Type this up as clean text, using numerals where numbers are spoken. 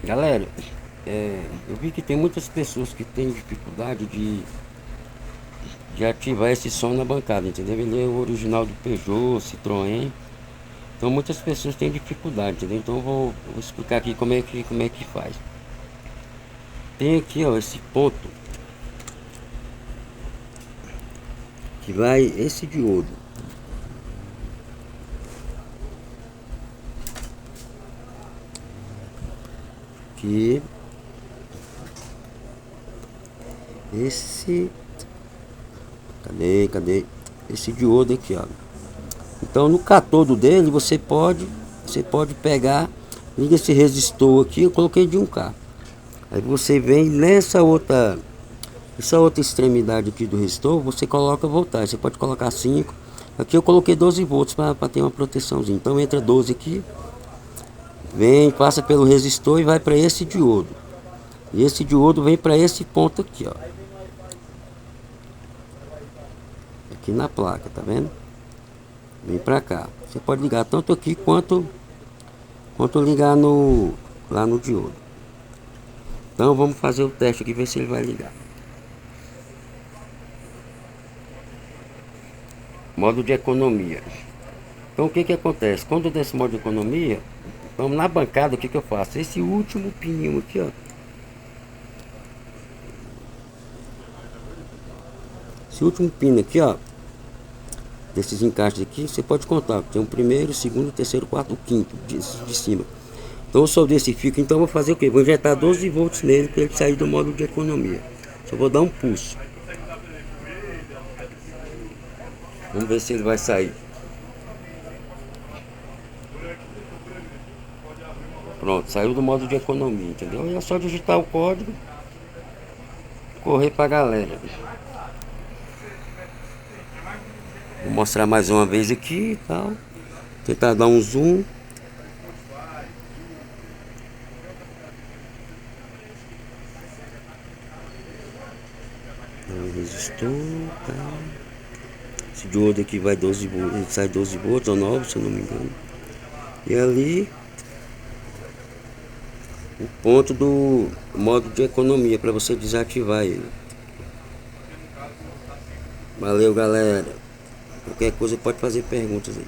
Galera, eu vi que tem muitas pessoas que têm dificuldade de ativar esse som na bancada, entendeu? Ele é o original do Peugeot, Citroën. Então muitas pessoas têm dificuldade, entendeu? Então eu vou explicar aqui como é que faz. Tem aqui, ó, esse ponto que vai esse diodo. Que esse cadê esse diodo aqui, ó. Então no catodo dele você pode pegar, liga esse resistor aqui, eu coloquei de 1K. Aí você vem essa outra extremidade aqui do resistor, você coloca voltagem. Você pode colocar 5. Aqui eu coloquei 12 volts para ter uma proteçãozinha. Então entra 12 aqui, vem, passa pelo resistor e vai para esse diodo. E esse diodo vem para esse ponto aqui, ó. Aqui na placa, tá vendo? Vem para cá. Você pode ligar tanto aqui quanto ligar lá no diodo. Então vamos fazer o teste aqui, ver se ele vai ligar. Modo de economia. Então o que acontece? Quando eu desse modo de economia, vamos na bancada, o que eu faço? Esse último pininho aqui, ó. Esse último pino aqui, ó. Desses encaixes aqui, você pode contar. Tem o primeiro, o segundo, o terceiro, o quarto, o quinto de cima. Então eu soldei esse fio, então eu vou fazer o quê? Vou injetar 12 volts nele para ele sair do modo de economia. Só vou dar um pulso. Vamos ver se ele vai sair. Pronto, saiu do modo de economia, entendeu? E é só digitar o código, correr pra galera. Vou mostrar mais uma vez aqui e tal. Tentar dar um zoom. Resistor, tá. Esse diodo aqui vai 12 volts, ele sai 12 volts ou 9, se eu não me engano. E ali o ponto do modo de economia para você desativar ele. Valeu, galera. Qualquer coisa pode fazer perguntas aí.